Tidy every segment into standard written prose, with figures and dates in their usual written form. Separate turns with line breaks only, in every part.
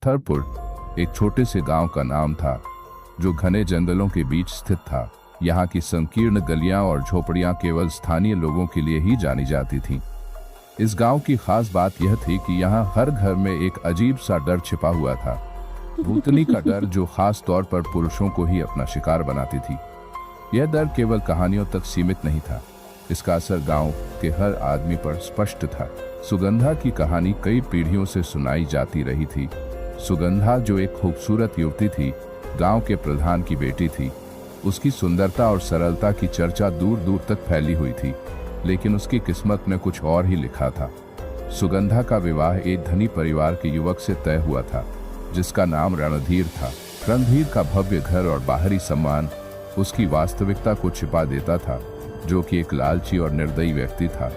थरपुर एक छोटे से गांव का नाम था जो घने जंगलों के बीच स्थित था। यहाँ की संकीर्ण गलियां और झोपड़ियां केवल स्थानीय लोगों के लिए ही जानी जाती थीं। इस गांव की खास बात यह थी कि यहाँ हर घर में एक अजीब सा डर छिपा हुआ था, भूतनी का डर, जो खास तौर पर पुरुषों को ही अपना शिकार बनाती थी। यह डर केवल कहानियों तक सीमित नहीं था, इसका असर गांव के हर आदमी पर स्पष्ट था। सुगंधा की कहानी कई पीढ़ियों से सुनाई जाती रही थी। सुगंधा, जो एक खूबसूरत युवती थी, गांव के प्रधान की बेटी थी। उसकी सुंदरता और सरलता की चर्चा दूर दूर तक फैली हुई थी, लेकिन उसकी किस्मत में कुछ और ही लिखा था। सुगंधा का विवाह एक धनी परिवार के युवक से तय हुआ था, जिसका नाम रणधीर था। रणधीर का भव्य घर और बाहरी सम्मान उसकी वास्तविकता को छिपा देता था, जो कि एक लालची और निर्दयी व्यक्ति था।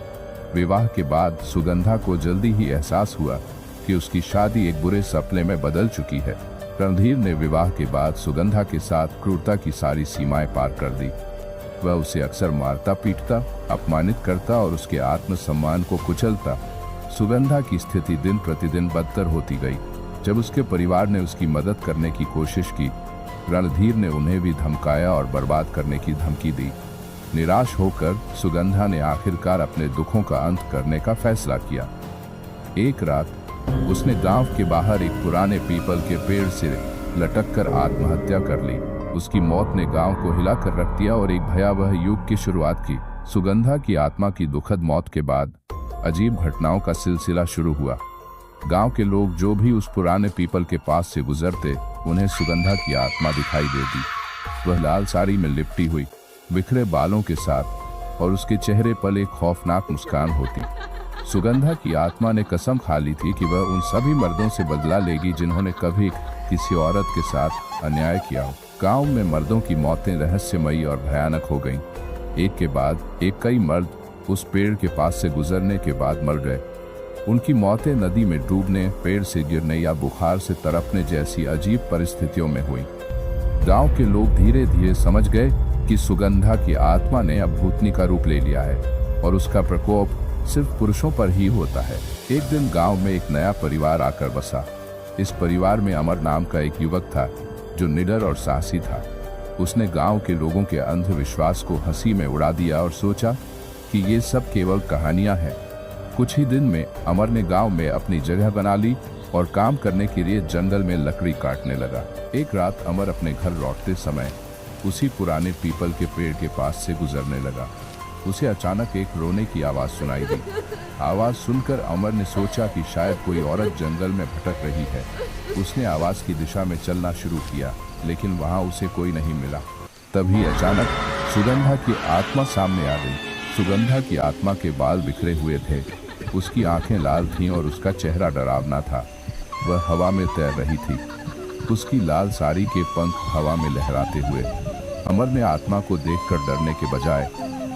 विवाह के बाद सुगंधा को जल्दी ही एहसास हुआ कि उसकी शादी एक बुरे सपने में बदल चुकी है। रणधीर ने विवाह के बाद सुगंधा के साथ क्रूरता की सारी सीमाएं पार कर दी। वह उसे अक्सर मारता, पीटता, अपमानित करता और उसके आत्मसम्मान को कुचलता। सुगंधा की स्थिति दिन प्रतिदिन बदतर होती गई। जब उसके परिवार ने उसकी मदद करने की कोशिश की, रणधीर ने उन्हें भी धमकाया और बर्बाद करने की धमकी दी। निराश होकर सुगंधा ने आखिरकार अपने दुखों का अंत करने का फैसला किया। एक रात उसने गांव के बाहर एक पुराने पीपल के पेड़ से लटककर आत्महत्या कर ली। उसकी मौत ने गांव को हिलाकर रख दिया और एक भयावह युग की शुरुआत की। सुगंधा की आत्मा की दुखद मौत के बाद अजीब घटनाओं का सिलसिला शुरू हुआ। गांव के लोग जो भी उस पुराने पीपल के पास से गुजरते, उन्हें सुगंधा की आत्मा दिखाई देती। वह लाल साड़ी में लिपटी हुई, बिखरे बालों के साथ, और उसके चेहरे पर एक खौफनाक मुस्कान होती। सुगंधा की आत्मा ने कसम खा ली थी कि वह उन सभी मर्दों से बदला लेगी जिन्होंने कभी किसी औरत के साथ अन्याय किया हो। गांव में मर्दों की मौतें रहस्यमयी और भयानक हो गईं। एक के बाद एक कई मर्द उस पेड़ के पास से गुजरने के बाद मर गए। उनकी मौतें नदी में डूबने, पेड़ से गिरने या बुखार से तड़पने जैसी अजीब परिस्थितियों में हुई। गांव के लोग धीरे धीरे समझ गए कि सुगंधा की आत्मा ने अब भूतनी का रूप ले लिया है और उसका प्रकोप सिर्फ पुरुषों पर ही होता है। एक दिन गांव में एक नया परिवार आकर बसा। इस परिवार में अमर नाम का एक युवक था, जो निडर और साहसी था। उसने गांव के लोगों के अंधविश्वास को हंसी में उड़ा दिया और सोचा कि ये सब केवल कहानियां हैं। कुछ ही दिन में अमर ने गांव में अपनी जगह बना ली और काम करने के लिए जंगल में लकड़ी काटने लगा। एक रात अमर अपने घर लौटते समय उसी पुराने पीपल के पेड़ के पास से गुजरने लगा। उसे अचानक एक रोने की आवाज सुनाई दी। आवाज सुनकर अमर ने सोचा कि शायद कोई औरत जंगल में भटक रही है। उसने आवाज की दिशा में चलना शुरू किया, लेकिन वहां उसे कोई नहीं मिला। तभी अचानक सुगंधा की आत्मा सामने आ गई। सुगंधा की आत्मा के बाल बिखरे हुए थे, उसकी आंखें लाल थीं और उसका चेहरा डरावना था। वह हवा में तैर रही थी, उसकी लाल साड़ी के पंख हवा में लहराते हुए। अमर ने आत्मा को देखकर डरने के बजाय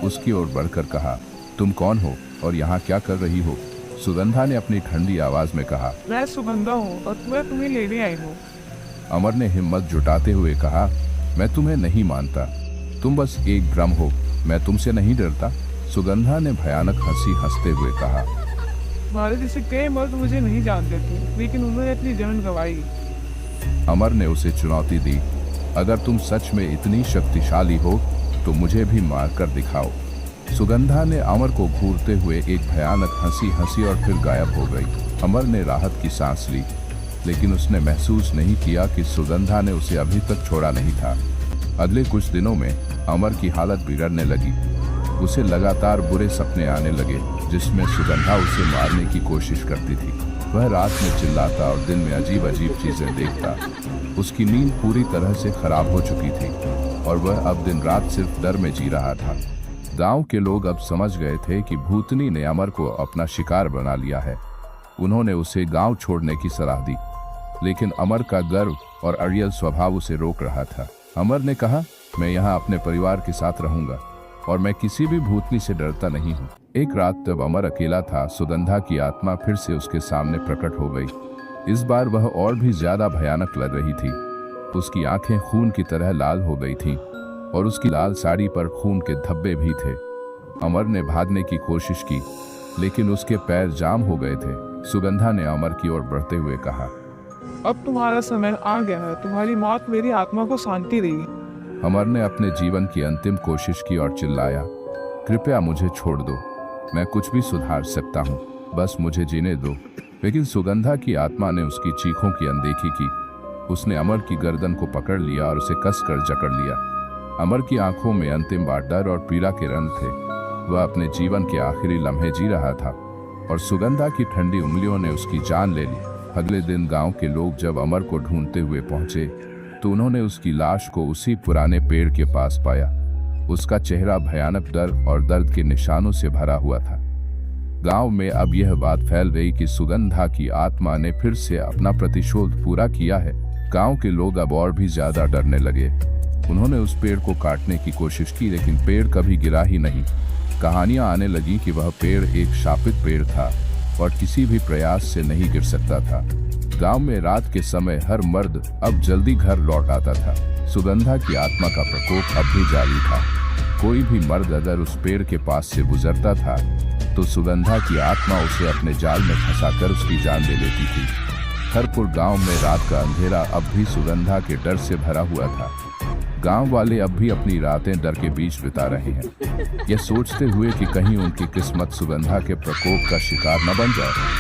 उसकी ओर बढ़कर कहा, तुम कौन हो और यहाँ क्या कर रही हो? सुगंधा ने अपनी ठंडी आवाज में कहा,
मैं सुगंधा हूँ और मैं तुम्हें लेने आई हूँ।
अमर ने हिम्मत जुटाते हुए कहा, मैं तुम्हें नहीं मानता, तुम बस एक भ्रम हो, मैं तुमसे नहीं डरता। सुगंधा ने भयानक हंसी हंसते हुए कहा,
तुम्हारे जैसे कई मर्द मुझे नहीं जानते थे, लेकिन उन्होंने अपनी जान गंवाई।
अमर ने उसे चुनौती दी, अगर तुम सच में इतनी शक्तिशाली हो तो मुझे भी मार कर दिखाओ। सुगंधा ने अमर को घूरते हुए एक भयानक हंसी हंसी और फिर गायब हो गई। अमर ने राहत की सांस ली, लेकिन उसने महसूस नहीं किया कि सुगंधा ने उसे अभी तक छोड़ा नहीं था। अगले कुछ दिनों में अमर की हालत बिगड़ने लगी। उसे लगातार बुरे सपने आने लगे, जिसमें सुगंधा उसे मारने की कोशिश करती थी। वह रात में चिल्लाता और दिन में अजीब अजीब चीजें देखता। उसकी नींद पूरी तरह से खराब हो चुकी थी और वह अब दिन रात सिर्फ डर में जी रहा था। गांव के लोग अब समझ गए थे कि भूतनी ने अमर को अपना शिकार बना लिया है। उन्होंने उसे गांव छोड़ने की सलाह दी, लेकिन अमर का गर्व और अड़ियल स्वभाव उसे रोक रहा था। अमर ने कहा, मैं यहाँ अपने परिवार के साथ रहूंगा और मैं किसी भी भूतनी से डरता नहीं हूँ। एक रात जब अमर अकेला था, सुगंधा की आत्मा फिर से उसके सामने प्रकट हो गई। इस बार वह और भी ज्यादा भयानक लग रही थी। उसकी आंखें खून की तरह लाल हो गई थीं और उसकी लाल साड़ी पर खून के धब्बे भी थे। अमर ने भागने की कोशिश की, लेकिन उसके पैर जाम हो गए थे। सुगंधा ने अमर की ओर बढ़ते हुए कहा,
अब तुम्हारा समय आ गया है, तुम्हारी मौत मेरी आत्मा को शांति देगी।
अमर ने अपने जीवन की अंतिम कोशिश की और चिल्लाया, कृपया मुझे छोड़ दो, मैं कुछ भी सुधार सकता हूँ, बस मुझे जीने दो। लेकिन सुगंधा की आत्मा ने उसकी चीखों की अनदेखी की। उसने अमर की गर्दन को पकड़ लिया और उसे कसकर जकड़ लिया। अमर की आंखों में अंतिम बार डर और पीड़ा के रंग थे। वह अपने जीवन के आखिरी लम्हे जी रहा था और सुगंधा की ठंडी उंगलियों ने उसकी जान ले ली। अगले दिन गांव के लोग जब अमर को ढूंढते हुए पहुंचे तो उन्होंने उसकी लाश को उसी पुराने पेड़ के पास पाया। उसका चेहरा भयानक डर और दर्द के निशानों से भरा हुआ था। गांव में अब यह बात फैल गई कि सुगंधा की आत्मा ने फिर से अपना प्रतिशोध पूरा किया है। गांव के लोग अब और भी ज्यादा डरने लगे। उन्होंने उस पेड़ को काटने की कोशिश की, लेकिन पेड़ कभी गिरा ही नहीं। कहानियां आने लगी कि वह पेड़ एक शापित पेड़ था और किसी भी प्रयास से नहीं गिर सकता था। गांव में रात के समय हर मर्द अब जल्दी घर लौट आता था। सुगंधा की आत्मा का प्रकोप अब भी जारी था। कोई भी मर्द अगर उस पेड़ के पास से गुजरता था तो सुगंधा की आत्मा उसे अपने जाल में फंसाकर उसकी जान ले लेती थी। हरपुर गांव में रात का अंधेरा अब भी सुगंधा के डर से भरा हुआ था। गांव वाले अब भी अपनी रातें डर के बीच बिता रहे हैं, यह सोचते हुए कि कहीं उनकी किस्मत सुगंधा के प्रकोप का शिकार न बन जाए।